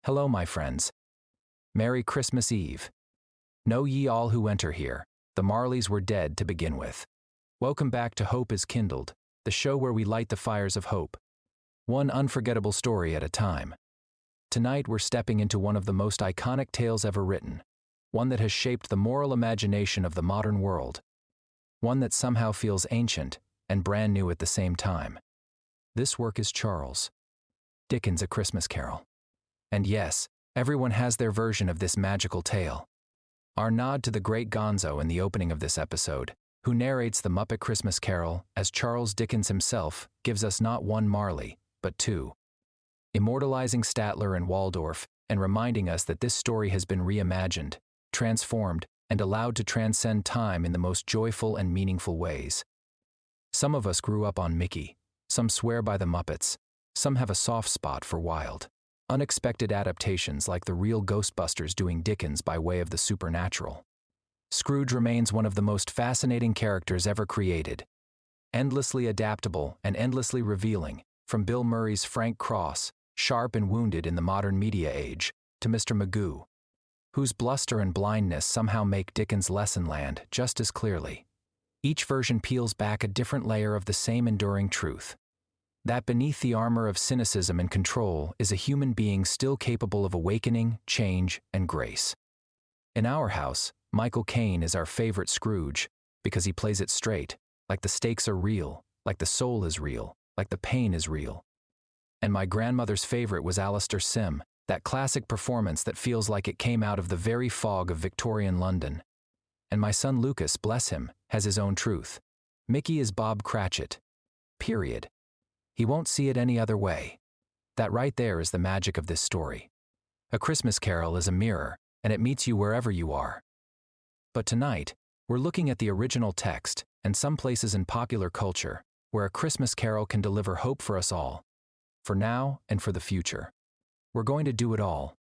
Hello, my friends. Merry Christmas Eve. Know ye all who enter here, the Marleys were dead to begin with. Welcome back to Hope is Kindled, the show where we light the fires of hope, one unforgettable story at a time. Tonight we're stepping into one of the most iconic tales ever written, one that has shaped the moral imagination of the modern world, one that somehow feels ancient and brand new at the same time. This work is Charles Dickens' A Christmas Carol. And yes, everyone has their version of this magical tale. Our nod to the great Gonzo in the opening of this episode, who narrates the Muppet Christmas Carol as Charles Dickens himself, gives us not one Marley, but two. Immortalizing Statler and Waldorf and reminding us that this story has been reimagined, transformed, and allowed to transcend time in the most joyful and meaningful ways. Some of us grew up on Mickey, some swear by the Muppets, some have a soft spot for wild, unexpected adaptations like the real Ghostbusters doing Dickens by way of the supernatural. Scrooge remains one of the most fascinating characters ever created. Endlessly adaptable and endlessly revealing, from Bill Murray's Frank Cross, sharp and wounded in the modern media age, to Mr. Magoo, whose bluster and blindness somehow make Dickens' lesson land just as clearly. Each version peels back a different layer of the same enduring truth, that beneath the armor of cynicism and control is a human being still capable of awakening, change, and grace. In our house, Michael Caine is our favorite Scrooge because he plays it straight, like the stakes are real, like the soul is real, like the pain is real. And my grandmother's favorite was Alistair Sim, that classic performance that feels like it came out of the very fog of Victorian London. And my son Lucas, bless him, has his own truth. Mickey is Bob Cratchit. Period. He won't see it any other way. That right there is the magic of this story. A Christmas Carol is a mirror, and it meets you wherever you are. But tonight, we're looking at the original text and some places in popular culture where A Christmas Carol can deliver hope for us all, for now and for the future. We're going to do it all: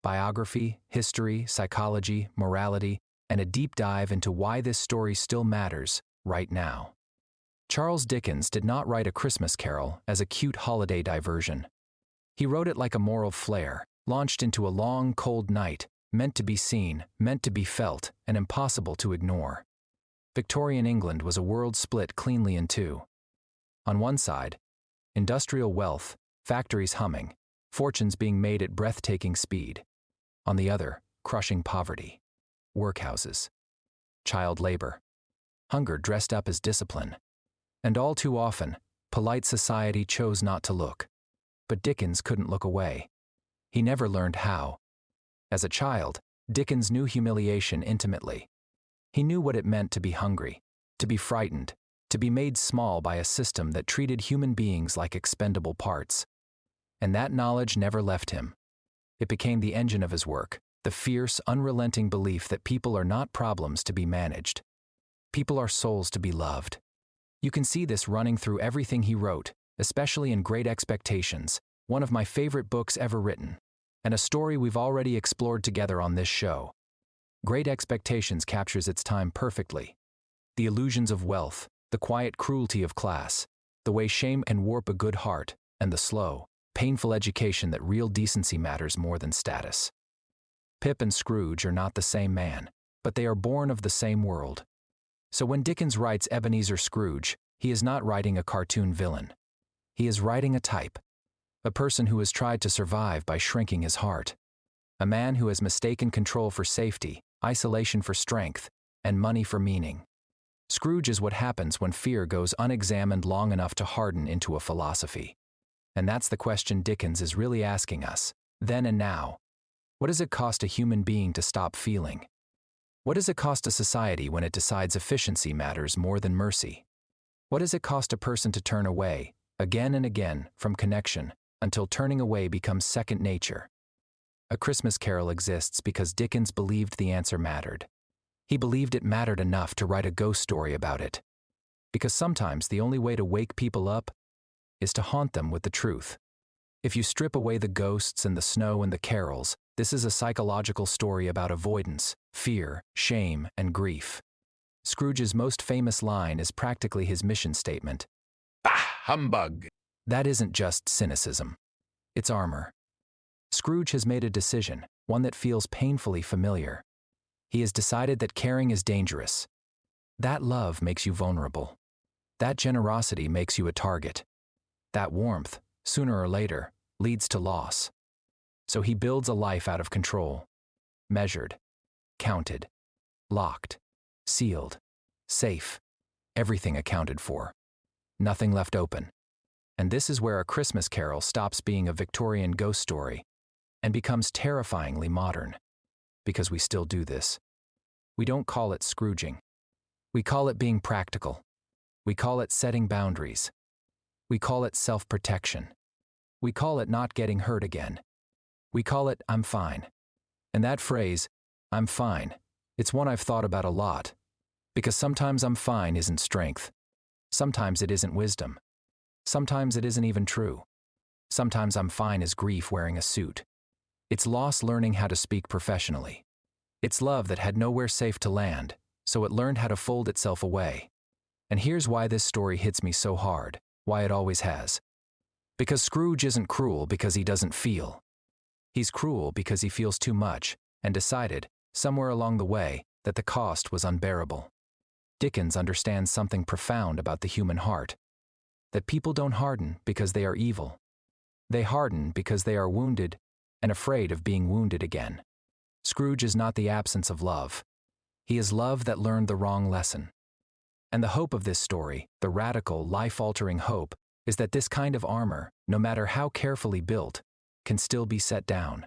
biography, history, psychology, morality, and a deep dive into why this story still matters right now. Charles Dickens did not write A Christmas Carol as a cute holiday diversion. He wrote it like a moral flare, launched into a long, cold night, meant to be seen, meant to be felt, and impossible to ignore. Victorian England was a world split cleanly in two. On one side, industrial wealth, factories humming, fortunes being made at breathtaking speed. On the other, crushing poverty, workhouses, child labor, hunger dressed up as discipline. And all too often, polite society chose not to look. But Dickens couldn't look away. He never learned how. As a child, Dickens knew humiliation intimately. He knew what it meant to be hungry, to be frightened, to be made small by a system that treated human beings like expendable parts. And that knowledge never left him. It became the engine of his work, the fierce, unrelenting belief that people are not problems to be managed. People are souls to be loved. You can see this running through everything he wrote, especially in Great Expectations, one of my favorite books ever written, and a story we've already explored together on this show. Great Expectations captures its time perfectly. The illusions of wealth, the quiet cruelty of class, the way shame can warp a good heart, and the slow, painful education that real decency matters more than status. Pip and Scrooge are not the same man, but they are born of the same world. So when Dickens writes Ebenezer Scrooge, he is not writing a cartoon villain. He is writing a type, a person who has tried to survive by shrinking his heart, a man who has mistaken control for safety, isolation for strength, and money for meaning. Scrooge is what happens when fear goes unexamined long enough to harden into a philosophy. And that's the question Dickens is really asking us, then and now. What does it cost a human being to stop feeling? What does it cost a society when it decides efficiency matters more than mercy? What does it cost a person to turn away, again and again, from connection, until turning away becomes second nature? A Christmas Carol exists because Dickens believed the answer mattered. He believed it mattered enough to write a ghost story about it. Because sometimes the only way to wake people up is to haunt them with the truth. If you strip away the ghosts and the snow and the carols, this is a psychological story about avoidance, fear, shame, and grief. Scrooge's most famous line is practically his mission statement. Bah, humbug! That isn't just cynicism. It's armor. Scrooge has made a decision, one that feels painfully familiar. He has decided that caring is dangerous. That love makes you vulnerable. That generosity makes you a target. That warmth, sooner or later, leads to loss. So he builds a life out of control. Measured, counted, locked, sealed, safe, everything accounted for. Nothing left open. And this is where A Christmas Carol stops being a Victorian ghost story and becomes terrifyingly modern. Because we still do this. We don't call it Scrooging. We call it being practical. We call it setting boundaries. We call it self-protection. We call it not getting hurt again. We call it I'm fine. And that phrase, I'm fine, it's one I've thought about a lot. Because sometimes I'm fine isn't strength. Sometimes it isn't wisdom. Sometimes it isn't even true. Sometimes I'm fine is grief wearing a suit. It's loss learning how to speak professionally. It's love that had nowhere safe to land, so it learned how to fold itself away. And here's why this story hits me so hard, why it always has. Because Scrooge isn't cruel because he doesn't feel. He's cruel because he feels too much and decided, somewhere along the way, that the cost was unbearable. Dickens understands something profound about the human heart. That people don't harden because they are evil. They harden because they are wounded and afraid of being wounded again. Scrooge is not the absence of love. He is love that learned the wrong lesson. And the hope of this story, the radical, life-altering hope, is that this kind of armor, no matter how carefully built, can still be set down.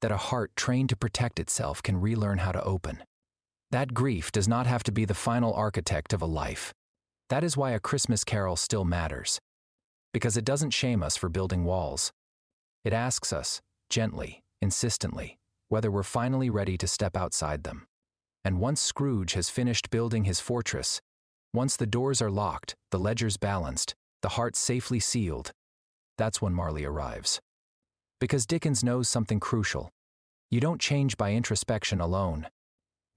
That a heart trained to protect itself can relearn how to open. That grief does not have to be the final architect of a life. That is why A Christmas Carol still matters. Because it doesn't shame us for building walls. It asks us, gently, insistently, whether we're finally ready to step outside them. And once Scrooge has finished building his fortress, once the doors are locked, the ledgers balanced, the heart safely sealed, that's when Marley arrives. Because Dickens knows something crucial. You don't change by introspection alone.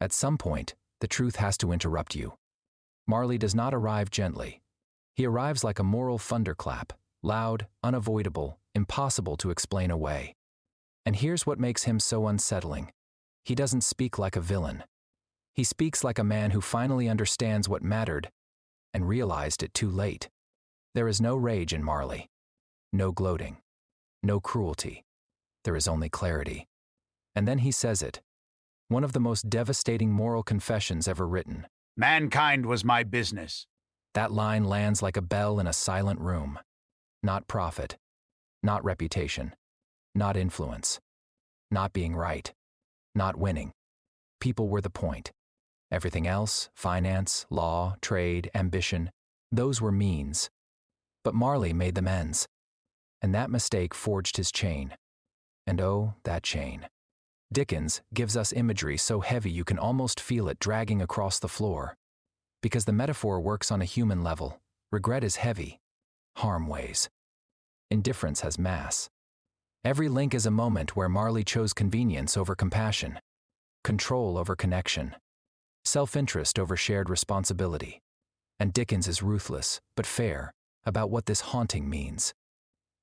At some point, the truth has to interrupt you. Marley does not arrive gently. He arrives like a moral thunderclap, loud, unavoidable, impossible to explain away. And here's what makes him so unsettling. He doesn't speak like a villain. He speaks like a man who finally understands what mattered and realized it too late. There is no rage in Marley. No gloating. No cruelty. There is only clarity. And then he says it. One of the most devastating moral confessions ever written. Mankind was my business. That line lands like a bell in a silent room. Not profit. Not reputation. Not influence. Not being right. Not winning. People were the point. Everything else, finance, law, trade, ambition, those were means. But Marley made them ends. And that mistake forged his chain. And oh, that chain. Dickens gives us imagery so heavy you can almost feel it dragging across the floor. Because the metaphor works on a human level. Regret is heavy. Harm weighs. Indifference has mass. Every link is a moment where Marley chose convenience over compassion. Control over connection. Self-interest over shared responsibility. And Dickens is ruthless, but fair, about what this haunting means.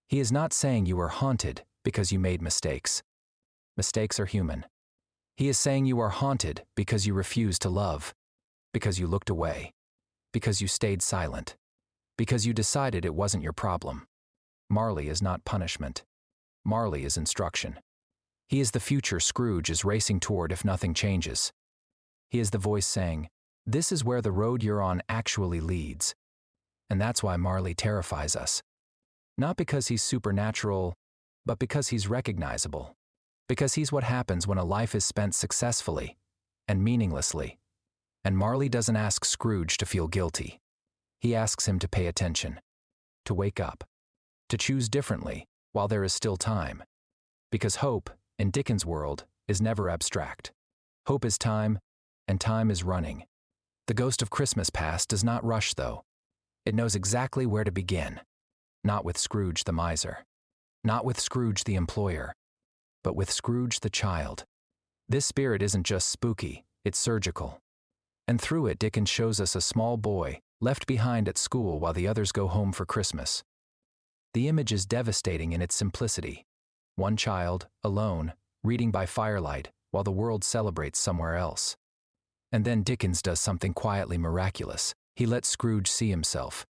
He is not saying you are haunted because you made mistakes. Mistakes are human. He is saying you are haunted because you refused to love, because you looked away, because you stayed silent, because you decided it wasn't your problem. Marley is not punishment. Marley is instruction. He is the future Scrooge is racing toward if nothing changes. He is the voice saying, this is where the road you're on actually leads. And that's why Marley terrifies us. Not because he's supernatural, but because he's recognizable. Because he's what happens when a life is spent successfully and meaninglessly. And Marley doesn't ask Scrooge to feel guilty. He asks him to pay attention, to wake up, to choose differently while there is still time. Because hope, in Dickens' world, is never abstract. Hope is time, and time is running. The ghost of Christmas past does not rush, though. It knows exactly where to begin. Not with Scrooge the miser. Not with Scrooge the employer. But with Scrooge the child. This spirit isn't just spooky, it's surgical. And through it, Dickens shows us a small boy, left behind at school while the others go home for Christmas. The image is devastating in its simplicity. One child, alone, reading by firelight, while the world celebrates somewhere else. And then Dickens does something quietly miraculous. He lets Scrooge see himself.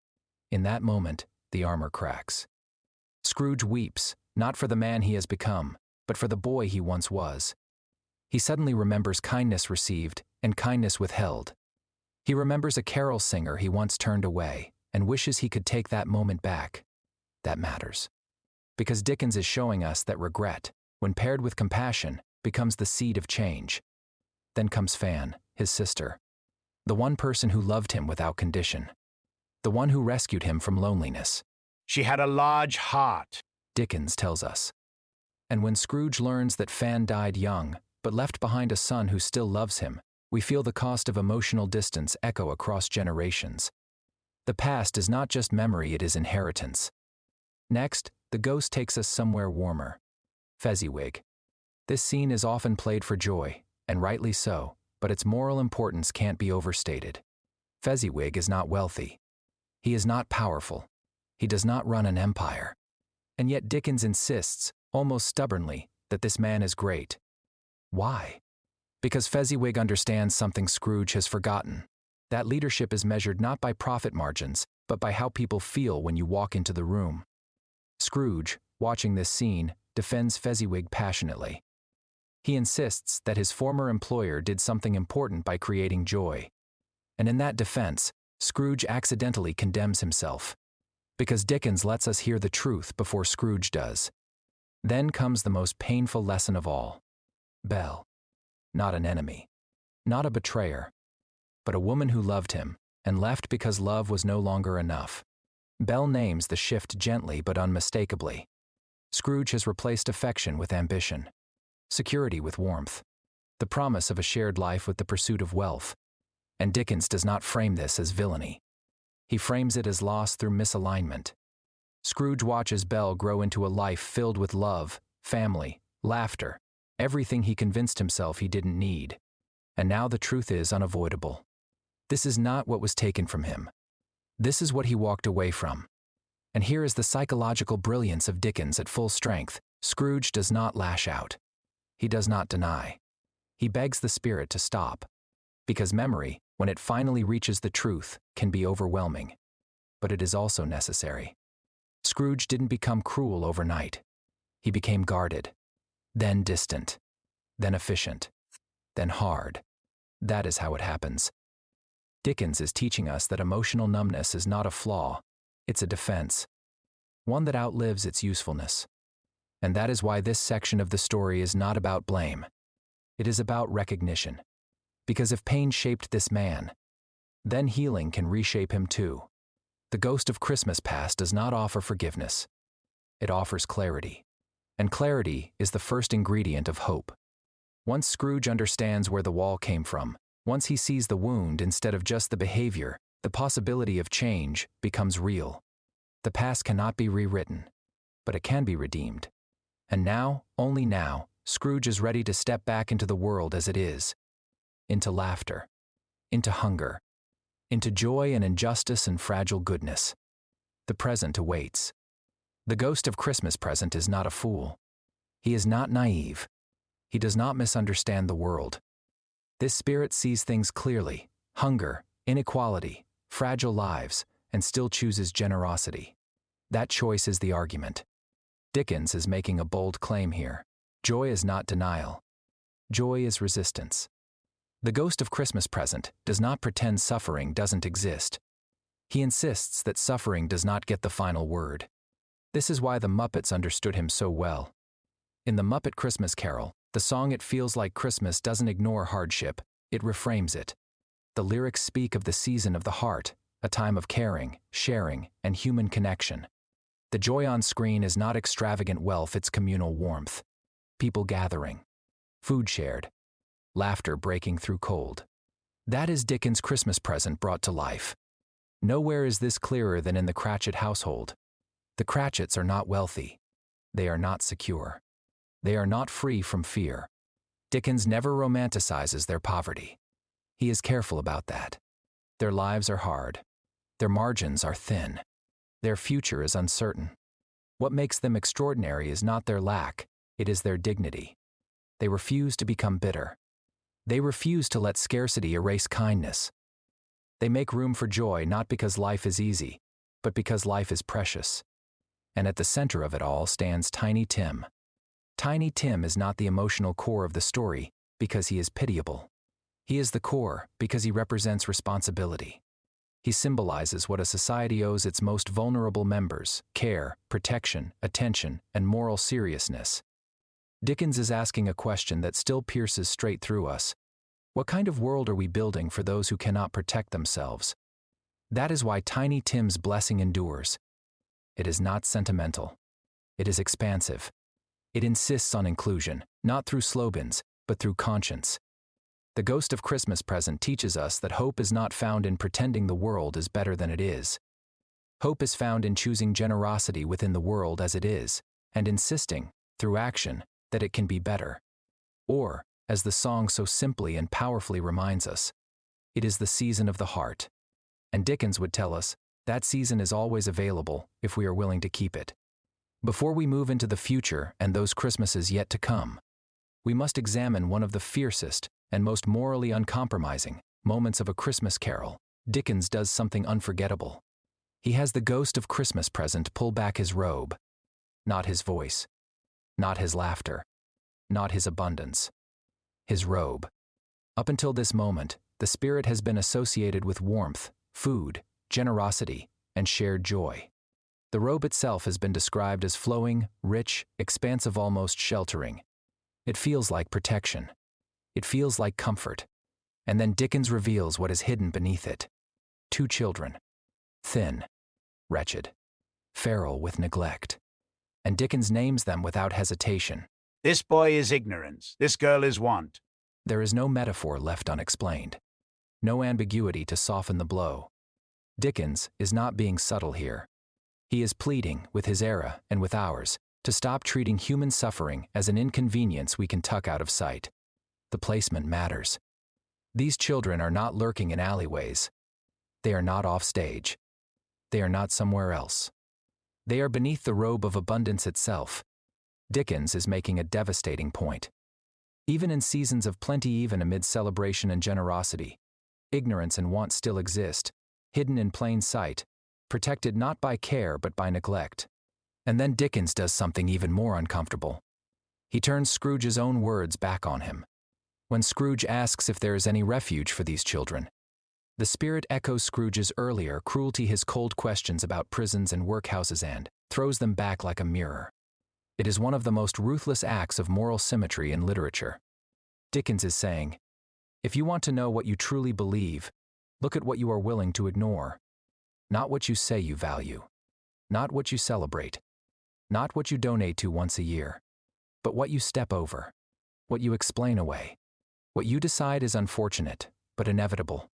In that moment, the armor cracks. Scrooge weeps, not for the man he has become, but for the boy he once was. He suddenly remembers kindness received and kindness withheld. He remembers a carol singer he once turned away and wishes he could take that moment back. That matters. Because Dickens is showing us that regret, when paired with compassion, becomes the seed of change. Then comes Fan, his sister. The one person who loved him without condition. The one who rescued him from loneliness. She had a large heart, Dickens tells us. And when Scrooge learns that Fan died young, but left behind a son who still loves him, we feel the cost of emotional distance echo across generations. The past is not just memory, it is inheritance. Next, the ghost takes us somewhere warmer. Fezziwig. This scene is often played for joy, and rightly so, but its moral importance can't be overstated. Fezziwig is not wealthy. He is not powerful. He does not run an empire. And yet Dickens insists, almost stubbornly, that this man is great. Why? Because Fezziwig understands something Scrooge has forgotten. That leadership is measured not by profit margins, but by how people feel when you walk into the room. Scrooge, watching this scene, defends Fezziwig passionately. He insists that his former employer did something important by creating joy. And in that defense, Scrooge accidentally condemns himself. Because Dickens lets us hear the truth before Scrooge does. Then comes the most painful lesson of all. Belle. Not an enemy. Not a betrayer. But a woman who loved him, and left because love was no longer enough. Belle names the shift gently but unmistakably. Scrooge has replaced affection with ambition, security with warmth, the promise of a shared life with the pursuit of wealth. And Dickens does not frame this as villainy. He frames it as loss through misalignment. Scrooge watches Belle grow into a life filled with love, family, laughter, everything he convinced himself he didn't need. And now the truth is unavoidable. This is not what was taken from him. This is what he walked away from. And here is the psychological brilliance of Dickens at full strength. Scrooge does not lash out. He does not deny. He begs the spirit to stop. Because memory, when it finally reaches the truth, can be overwhelming. But it is also necessary. Scrooge didn't become cruel overnight. He became guarded, then distant, then efficient, then hard. That is how it happens. Dickens is teaching us that emotional numbness is not a flaw, it's a defense, one that outlives its usefulness. And that is why this section of the story is not about blame. It is about recognition. Because if pain shaped this man, then healing can reshape him too. The ghost of Christmas past does not offer forgiveness. It offers clarity. And clarity is the first ingredient of hope. Once Scrooge understands where the wall came from, once he sees the wound instead of just the behavior, the possibility of change becomes real. The past cannot be rewritten, but it can be redeemed. And now, only now, Scrooge is ready to step back into the world as it is. Into laughter, into hunger, into joy and injustice and fragile goodness. The present awaits. The ghost of Christmas present is not a fool. He is not naive. He does not misunderstand the world. This spirit sees things clearly, hunger, inequality, fragile lives, and still chooses generosity. That choice is the argument. Dickens is making a bold claim here. Joy is not denial. Joy is resistance. The ghost of Christmas present does not pretend suffering doesn't exist. He insists that suffering does not get the final word. This is why the Muppets understood him so well. In the Muppet Christmas Carol, the song It Feels Like Christmas doesn't ignore hardship, it reframes it. The lyrics speak of the season of the heart, a time of caring, sharing, and human connection. The joy on screen is not extravagant wealth, it's communal warmth. People gathering. Food shared. Laughter breaking through cold. That is Dickens' Christmas present brought to life. Nowhere is this clearer than in the Cratchit household. The Cratchits are not wealthy. They are not secure. They are not free from fear. Dickens never romanticizes their poverty. He is careful about that. Their lives are hard. Their margins are thin. Their future is uncertain. What makes them extraordinary is not their lack, It is their dignity. They refuse to become bitter. They refuse to let scarcity erase kindness. They make room for joy not because life is easy, but because life is precious. And at the center of it all stands Tiny Tim. Tiny Tim is not the emotional core of the story because he is pitiable. He is the core because he represents responsibility. He symbolizes what a society owes its most vulnerable members: care, protection, attention, and moral seriousness. Dickens is asking a question that still pierces straight through us. What kind of world are we building for those who cannot protect themselves? That is why Tiny Tim's blessing endures. It is not sentimental. It is expansive. It insists on inclusion, not through slogans, but through conscience. The Ghost of Christmas Present teaches us that hope is not found in pretending the world is better than it is. Hope is found in choosing generosity within the world as it is, and insisting, through action, that it can be better. Or, as the song so simply and powerfully reminds us, it is the season of the heart. And Dickens would tell us, that season is always available if we are willing to keep it. Before we move into the future and those Christmases yet to come, we must examine one of the fiercest and most morally uncompromising moments of A Christmas Carol. Dickens does something unforgettable. He has the Ghost of Christmas Present pull back his robe. Not his voice. Not his laughter. Not his abundance. His robe. Up until this moment, the spirit has been associated with warmth, food, generosity, and shared joy. The robe itself has been described as flowing, rich, expansive, almost sheltering. It feels like protection. It feels like comfort. And then Dickens reveals what is hidden beneath it. 2 children. Thin. Wretched. Feral with neglect. And Dickens names them without hesitation. This boy is ignorance. This girl is want. There is no metaphor left unexplained. No ambiguity to soften the blow. Dickens is not being subtle here. He is pleading, with his era and with ours, to stop treating human suffering as an inconvenience we can tuck out of sight. The placement matters. These children are not lurking in alleyways. They are not off stage. They are not somewhere else. They are beneath the robe of abundance itself. Dickens is making a devastating point. Even in seasons of plenty, even amid celebration and generosity, ignorance and want still exist, hidden in plain sight, protected not by care but by neglect. And then Dickens does something even more uncomfortable. He turns Scrooge's own words back on him. When Scrooge asks if there is any refuge for these children, the spirit echoes Scrooge's earlier cruelty, his cold questions about prisons and workhouses, and throws them back like a mirror. It is one of the most ruthless acts of moral symmetry in literature. Dickens is saying, if you want to know what you truly believe, look at what you are willing to ignore. Not what you say you value. Not what you celebrate. Not what you donate to once a year. But what you step over. What you explain away. What you decide is unfortunate, but inevitable.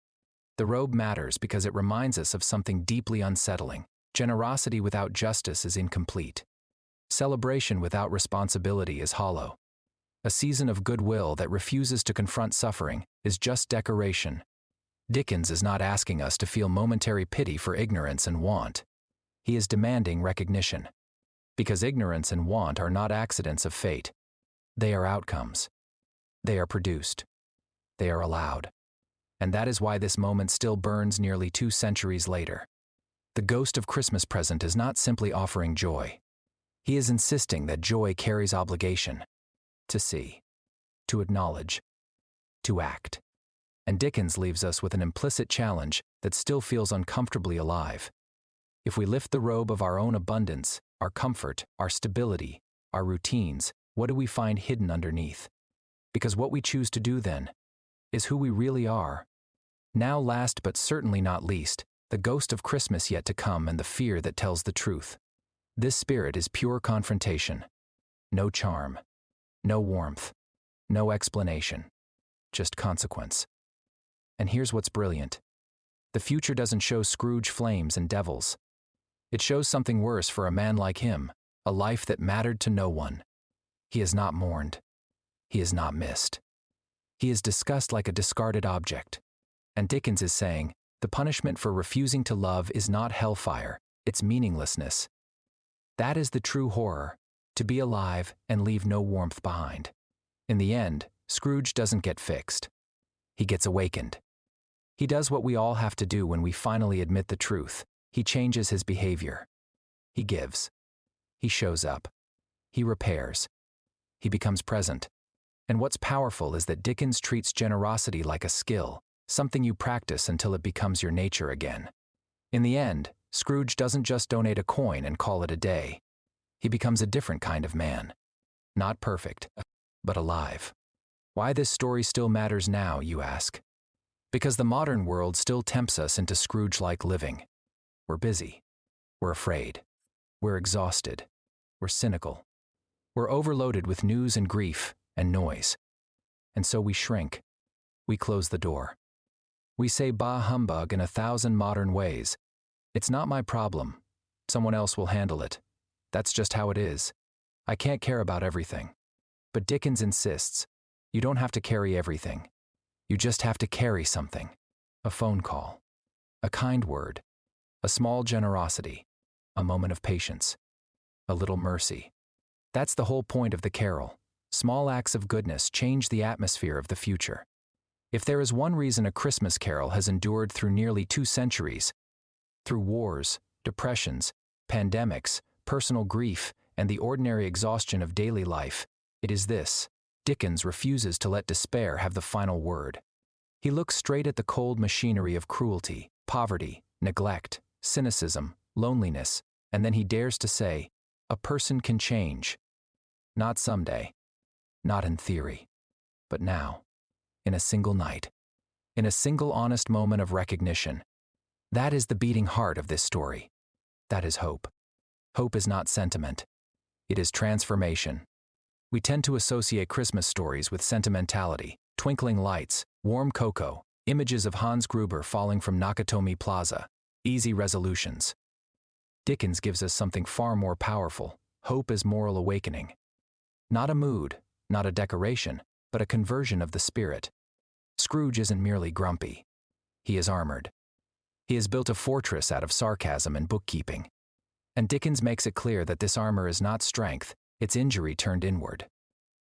The robe matters because it reminds us of something deeply unsettling. Generosity without justice is incomplete. Celebration without responsibility is hollow. A season of goodwill that refuses to confront suffering is just decoration. Dickens is not asking us to feel momentary pity for ignorance and want. He is demanding recognition. Because ignorance and want are not accidents of fate. They are outcomes. They are produced. They are allowed. And that is why this moment still burns nearly 2 centuries later. The Ghost of Christmas Present is not simply offering joy. He is insisting that joy carries obligation. To see. To acknowledge. To act. And Dickens leaves us with an implicit challenge that still feels uncomfortably alive. If we lift the robe of our own abundance, our comfort, our stability, our routines, what do we find hidden underneath? Because what we choose to do then is who we really are. Now, last but certainly not least, the ghost of Christmas yet to come and the fear that tells the truth. This spirit is pure confrontation. No charm. No warmth. No explanation. Just consequence. And here's what's brilliant. The future doesn't show Scrooge flames and devils. It shows something worse for a man like him, a life that mattered to no one. He is not mourned. He is not missed. He is discussed like a discarded object. And Dickens is saying, the punishment for refusing to love is not hellfire, it's meaninglessness. That is the true horror, to be alive and leave no warmth behind. In the end, Scrooge doesn't get fixed. He gets awakened. He does what we all have to do when we finally admit the truth. He changes his behavior. He gives. He shows up. He repairs. He becomes present. And what's powerful is that Dickens treats generosity like a skill, something you practice until it becomes your nature again. In the end, Scrooge doesn't just donate a coin and call it a day. He becomes a different kind of man. Not perfect, but alive. Why this story still matters now, you ask? Because the modern world still tempts us into Scrooge-like living. We're busy. We're afraid. We're exhausted. We're cynical. We're overloaded with news and grief and noise. And so we shrink. We close the door. We say bah humbug in 1,000 modern ways. It's not my problem. Someone else will handle it. That's just how it is. I can't care about everything. But Dickens insists, you don't have to carry everything. You just have to carry something. A phone call. A kind word. A small generosity. A moment of patience. A little mercy. That's the whole point of the carol. Small acts of goodness change the atmosphere of the future. If there is one reason A Christmas Carol has endured through nearly 2 centuries, through wars, depressions, pandemics, personal grief, and the ordinary exhaustion of daily life, it is this: Dickens refuses to let despair have the final word. He looks straight at the cold machinery of cruelty, poverty, neglect, cynicism, loneliness, and then he dares to say, a person can change. Not someday. Not in theory. But now. In a single night. In a single honest moment of recognition. That is the beating heart of this story. That is hope. Hope is not sentiment. It is transformation. We tend to associate Christmas stories with sentimentality, twinkling lights, warm cocoa, images of Hans Gruber falling from Nakatomi Plaza, easy resolutions. Dickens gives us something far more powerful: hope as moral awakening. Not a mood, not a decoration, but a conversion of the spirit. Scrooge isn't merely grumpy. He is armored. He has built a fortress out of sarcasm and bookkeeping. And Dickens makes it clear that this armor is not strength, it's injury turned inward.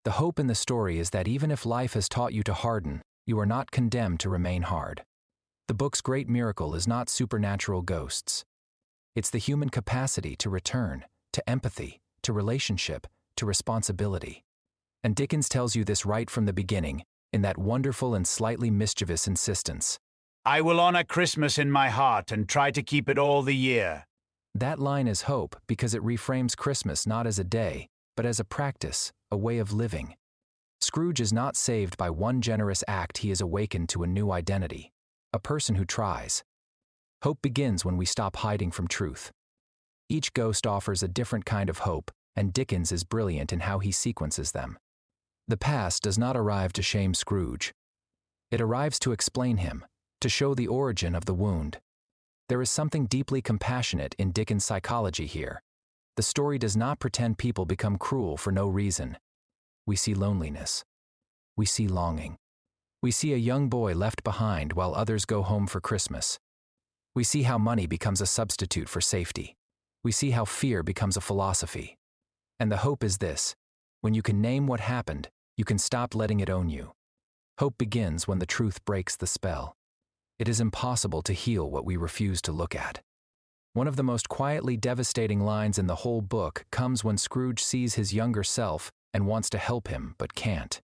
The hope in the story is that even if life has taught you to harden, you are not condemned to remain hard. The book's great miracle is not supernatural ghosts. It's the human capacity to return, to empathy, to relationship, to responsibility. And Dickens tells you this right from the beginning, in that wonderful and slightly mischievous insistence. I will honor Christmas in my heart and try to keep it all the year. That line is hope because it reframes Christmas not as a day, but as a practice, a way of living. Scrooge is not saved by one generous act. He is awakened to a new identity, a person who tries. Hope begins when we stop hiding from truth. Each ghost offers a different kind of hope, and Dickens is brilliant in how he sequences them. The past does not arrive to shame Scrooge. It arrives to explain him, to show the origin of the wound. There is something deeply compassionate in Dickens' psychology here. The story does not pretend people become cruel for no reason. We see loneliness. We see longing. We see a young boy left behind while others go home for Christmas. We see how money becomes a substitute for safety. We see how fear becomes a philosophy. And the hope is this: when you can name what happened, you can stop letting it own you. Hope begins when the truth breaks the spell. It is impossible to heal what we refuse to look at. One of the most quietly devastating lines in the whole book comes when Scrooge sees his younger self and wants to help him but can't.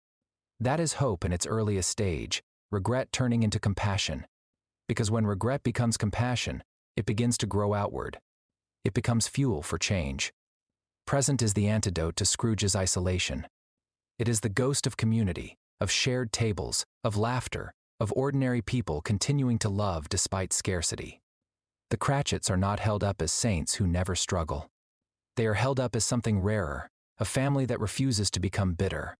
That is hope in its earliest stage, regret turning into compassion. Because when regret becomes compassion, it begins to grow outward. It becomes fuel for change. Present is the antidote to Scrooge's isolation. It is the ghost of community, of shared tables, of laughter, of ordinary people continuing to love despite scarcity. The Cratchits are not held up as saints who never struggle. They are held up as something rarer, a family that refuses to become bitter.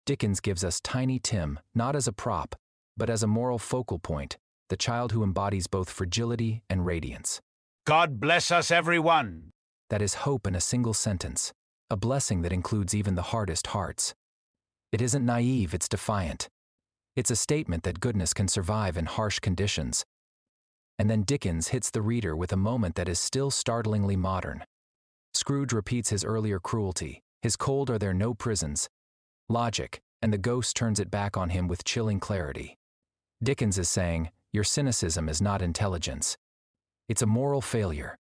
Dickens gives us Tiny Tim not as a prop, but as a moral focal point, the child who embodies both fragility and radiance. God bless us, everyone. That is hope in a single sentence, a blessing that includes even the hardest hearts. It isn't naive, it's defiant. It's a statement that goodness can survive in harsh conditions. And then Dickens hits the reader with a moment that is still startlingly modern. Scrooge repeats his earlier cruelty, His cold are there no prisons, logic, and the ghost turns it back on him with chilling clarity. Dickens is saying, your cynicism is not intelligence. It's a moral failure,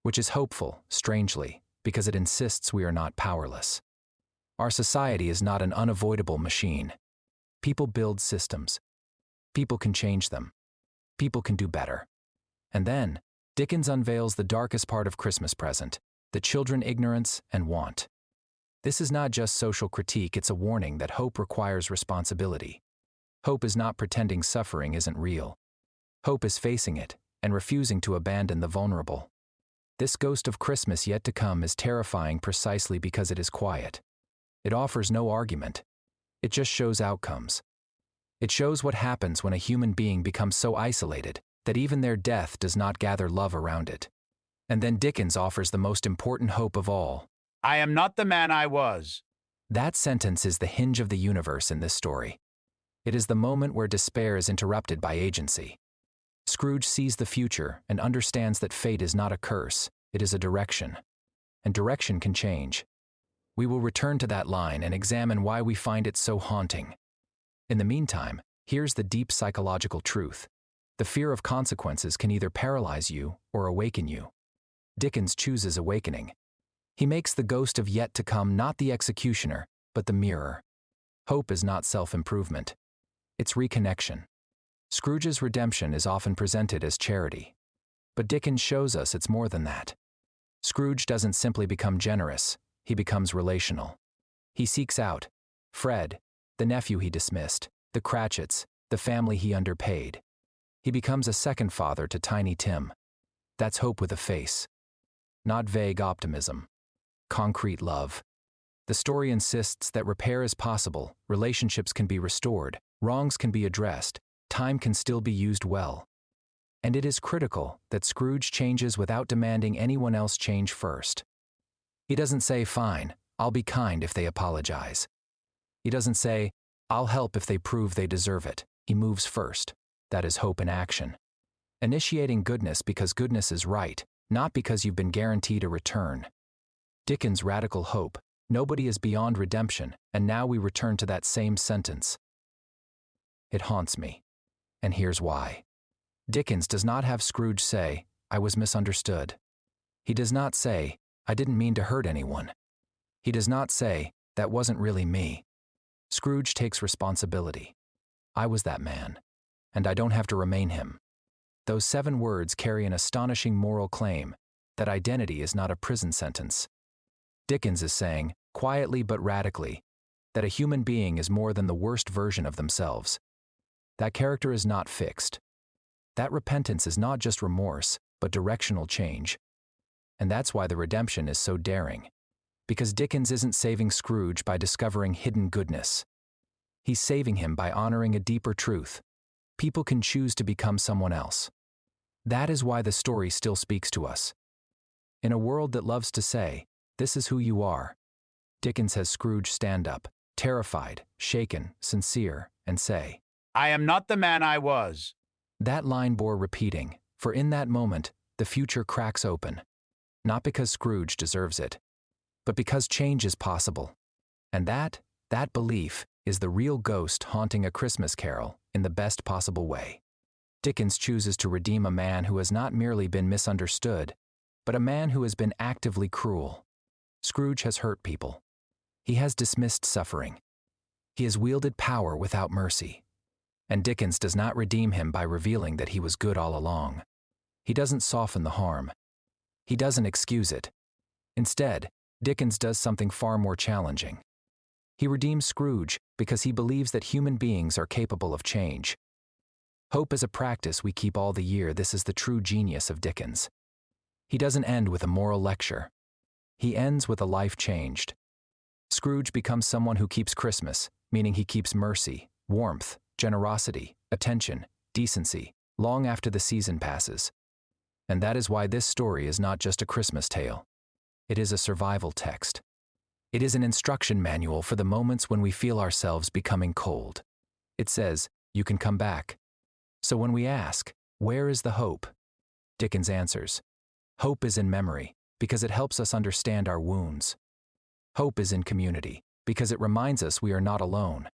which is hopeful, strangely, because it insists we are not powerless. Our society is not an unavoidable machine. People build systems. People can change them. People can do better. And then, Dickens unveils the darkest part of Christmas present, the children ignorance and want. This is not just social critique, it's a warning that hope requires responsibility. Hope is not pretending suffering isn't real. Hope is facing it and refusing to abandon the vulnerable. This ghost of Christmas yet to come is terrifying precisely because it is quiet. It offers no argument. It just shows outcomes. It shows what happens when a human being becomes so isolated that even their death does not gather love around it. And then Dickens offers the most important hope of all. I am not the man I was. That sentence is the hinge of the universe in this story. It is the moment where despair is interrupted by agency. Scrooge sees the future and understands that fate is not a curse, it is a direction. And direction can change. We will return to that line and examine why we find it so haunting. In the meantime, here's the deep psychological truth. The fear of consequences can either paralyze you or awaken you. Dickens chooses awakening. He makes the ghost of yet to come not the executioner, but the mirror. Hope is not self-improvement. It's reconnection. Scrooge's redemption is often presented as charity. But Dickens shows us it's more than that. Scrooge doesn't simply become generous, he becomes relational. He seeks out Fred, the nephew he dismissed, the Cratchits, the family he underpaid. He becomes a second father to Tiny Tim. That's hope with a face. Not vague optimism. Concrete love. The story insists that repair is possible, relationships can be restored, wrongs can be addressed, time can still be used well. And it is critical that Scrooge changes without demanding anyone else change first. He doesn't say, fine, I'll be kind if they apologize. He doesn't say, I'll help if they prove they deserve it. He moves first. That is hope in action. Initiating goodness because goodness is right, not because you've been guaranteed a return. Dickens' radical hope, nobody is beyond redemption, and now we return to that same sentence. It haunts me. And here's why. Dickens does not have Scrooge say, I was misunderstood. He does not say, I didn't mean to hurt anyone. He does not say, that wasn't really me. Scrooge takes responsibility. I was that man, and I don't have to remain him. Those 7 words carry an astonishing moral claim, that identity is not a prison sentence. Dickens is saying, quietly but radically, that a human being is more than the worst version of themselves. That character is not fixed. That repentance is not just remorse, but directional change. And that's why the redemption is so daring. Because Dickens isn't saving Scrooge by discovering hidden goodness. He's saving him by honoring a deeper truth. People can choose to become someone else. That is why the story still speaks to us. In a world that loves to say, this is who you are, Dickens has Scrooge stand up, terrified, shaken, sincere, and say, I am not the man I was. That line bore repeating, for in that moment, the future cracks open. Not because Scrooge deserves it, but because change is possible. And that belief, is the real ghost haunting A Christmas Carol in the best possible way. Dickens chooses to redeem a man who has not merely been misunderstood, but a man who has been actively cruel. Scrooge has hurt people. He has dismissed suffering. He has wielded power without mercy. And Dickens does not redeem him by revealing that he was good all along. He doesn't soften the harm. He doesn't excuse it. Instead, Dickens does something far more challenging. He redeems Scrooge because he believes that human beings are capable of change. Hope is a practice we keep all the year. This is the true genius of Dickens. He doesn't end with a moral lecture. He ends with a life changed. Scrooge becomes someone who keeps Christmas, meaning he keeps mercy, warmth, generosity, attention, decency, long after the season passes. And that is why this story is not just a Christmas tale. It is a survival text. It is an instruction manual for the moments when we feel ourselves becoming cold. It says, you can come back. So when we ask, where is the hope? Dickens answers, hope is in memory, because it helps us understand our wounds. Hope is in community, because it reminds us we are not alone.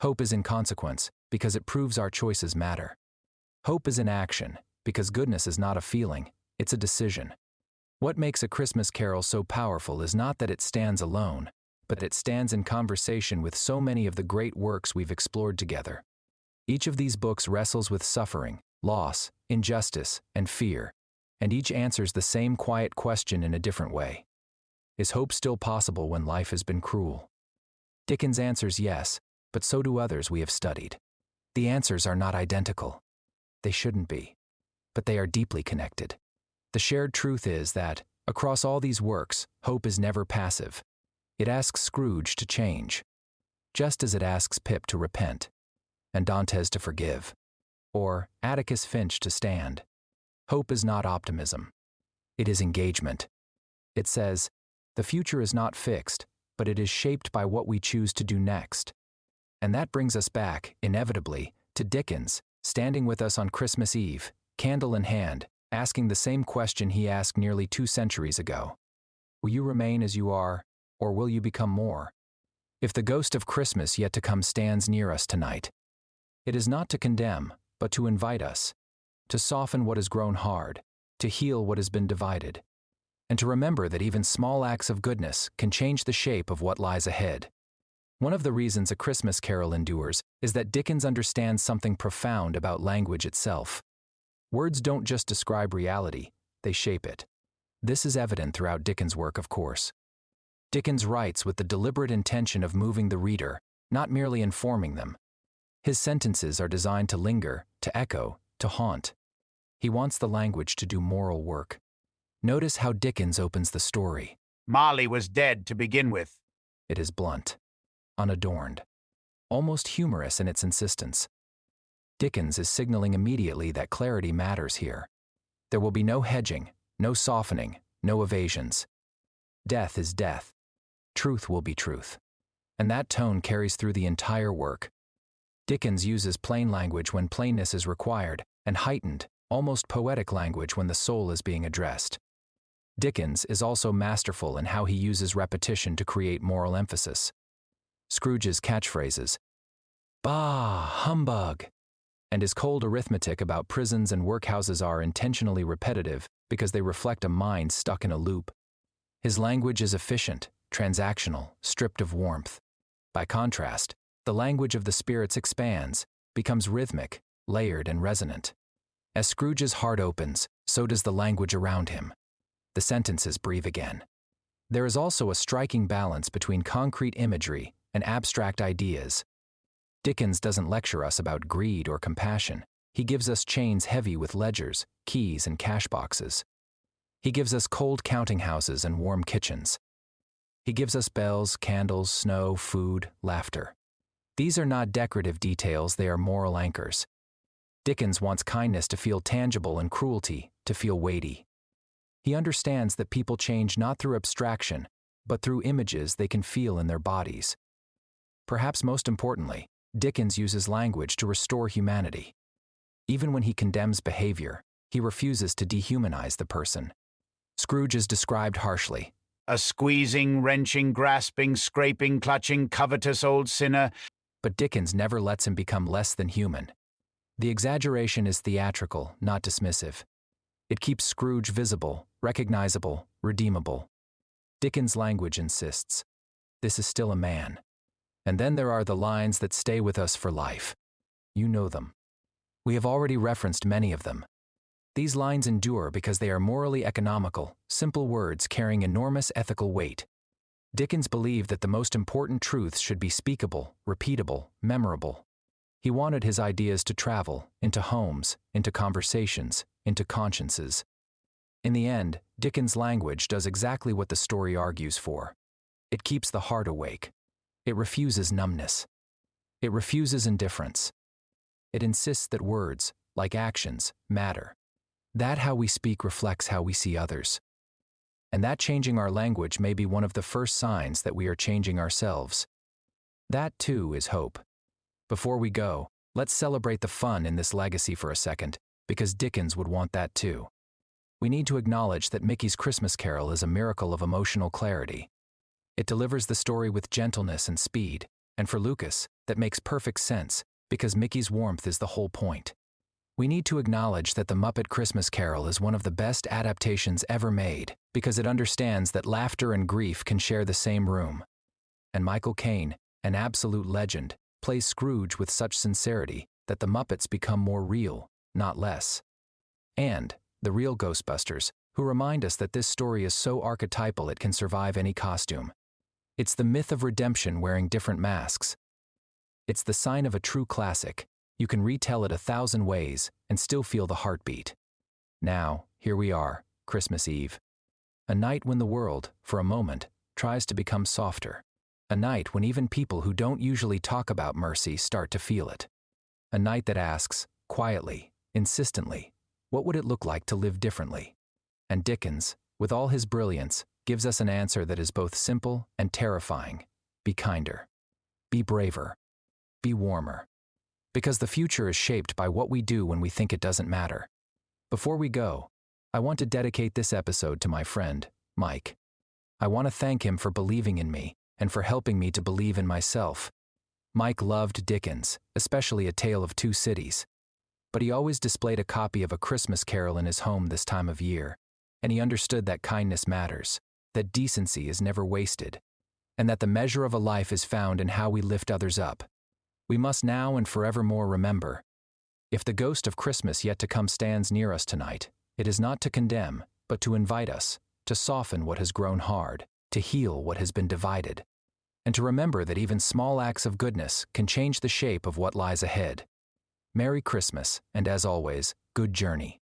Hope is in consequence, because it proves our choices matter. Hope is in action, because goodness is not a feeling, it's a decision. What makes A Christmas Carol so powerful is not that it stands alone, but that it stands in conversation with so many of the great works we've explored together. Each of these books wrestles with suffering, loss, injustice, and fear, and each answers the same quiet question in a different way. Is hope still possible when life has been cruel? Dickens answers yes, but so do others we have studied. The answers are not identical. They shouldn't be, but they are deeply connected. The shared truth is that, across all these works, hope is never passive. It asks Scrooge to change, just as it asks Pip to repent, and Dantes to forgive, or Atticus Finch to stand. Hope is not optimism. It is engagement. It says, the future is not fixed, but it is shaped by what we choose to do next. And that brings us back, inevitably, to Dickens, standing with us on Christmas Eve, candle in hand, asking the same question he asked nearly 2 centuries ago. Will you remain as you are, or will you become more? If the ghost of Christmas yet to come stands near us tonight, it is not to condemn, but to invite us, to soften what has grown hard, to heal what has been divided, and to remember that even small acts of goodness can change the shape of what lies ahead. One of the reasons A Christmas Carol endures is that Dickens understands something profound about language itself. Words don't just describe reality, they shape it. This is evident throughout Dickens' work, of course. Dickens writes with the deliberate intention of moving the reader, not merely informing them. His sentences are designed to linger, to echo, to haunt. He wants the language to do moral work. Notice how Dickens opens the story. Marley was dead to begin with. It is blunt, unadorned, almost humorous in its insistence. Dickens is signaling immediately that clarity matters here. There will be no hedging, no softening, no evasions. Death is death. Truth will be truth. And that tone carries through the entire work. Dickens uses plain language when plainness is required, and heightened, almost poetic language when the soul is being addressed. Dickens is also masterful in how he uses repetition to create moral emphasis. Scrooge's catchphrases, "Bah, humbug," and his cold arithmetic about prisons and workhouses are intentionally repetitive because they reflect a mind stuck in a loop. His language is efficient, transactional, stripped of warmth. By contrast, the language of the spirits expands, becomes rhythmic, layered, and resonant. As Scrooge's heart opens, so does the language around him. The sentences breathe again. There is also a striking balance between concrete imagery and abstract ideas. Dickens doesn't lecture us about greed or compassion. He gives us chains heavy with ledgers, keys, and cash boxes. He gives us cold counting houses and warm kitchens. He gives us bells, candles, snow, food, laughter. These are not decorative details, they are moral anchors. Dickens wants kindness to feel tangible and cruelty to feel weighty. He understands that people change not through abstraction, but through images they can feel in their bodies. Perhaps most importantly, Dickens uses language to restore humanity. Even when he condemns behavior, he refuses to dehumanize the person. Scrooge is described harshly. A squeezing, wrenching, grasping, scraping, clutching, covetous old sinner. But Dickens never lets him become less than human. The exaggeration is theatrical, not dismissive. It keeps Scrooge visible, recognizable, redeemable. Dickens' language insists, this is still a man. And then there are the lines that stay with us for life. You know them. We have already referenced many of them. These lines endure because they are morally economical, simple words carrying enormous ethical weight. Dickens believed that the most important truths should be speakable, repeatable, memorable. He wanted his ideas to travel into homes, into conversations, into consciences. In the end, Dickens' language does exactly what the story argues for. It keeps the heart awake. It refuses numbness. It refuses indifference. It insists that words, like actions, matter. That how we speak reflects how we see others. And that changing our language may be one of the first signs that we are changing ourselves. That, too, is hope. Before we go, let's celebrate the fun in this legacy for a second, because Dickens would want that too. We need to acknowledge that Mickey's Christmas Carol is a miracle of emotional clarity. It delivers the story with gentleness and speed, and for Lucas, that makes perfect sense, because Mickey's warmth is the whole point. We need to acknowledge that The Muppet Christmas Carol is one of the best adaptations ever made, because it understands that laughter and grief can share the same room. And Michael Caine, an absolute legend, plays Scrooge with such sincerity that the Muppets become more real, not less. And the real Ghostbusters, who remind us that this story is so archetypal it can survive any costume. It's the myth of redemption wearing different masks. It's the sign of a true classic. You can retell it 1,000 ways and still feel the heartbeat. Now, here we are, Christmas Eve. A night when the world, for a moment, tries to become softer. A night when even people who don't usually talk about mercy start to feel it. A night that asks, quietly, insistently, what would it look like to live differently? And Dickens, with all his brilliance, gives us an answer that is both simple and terrifying. Be kinder. Be braver. Be warmer. Because the future is shaped by what we do when we think it doesn't matter. Before we go, I want to dedicate this episode to my friend, Mike. I want to thank him for believing in me and for helping me to believe in myself. Mike loved Dickens, especially A Tale of Two Cities. But he always displayed a copy of A Christmas Carol in his home this time of year, and he understood that kindness matters, that decency is never wasted, and that the measure of a life is found in how we lift others up. We must now and forevermore remember, if the ghost of Christmas yet to come stands near us tonight, it is not to condemn, but to invite us, to soften what has grown hard, to heal what has been divided, and to remember that even small acts of goodness can change the shape of what lies ahead. Merry Christmas, and as always, good journey.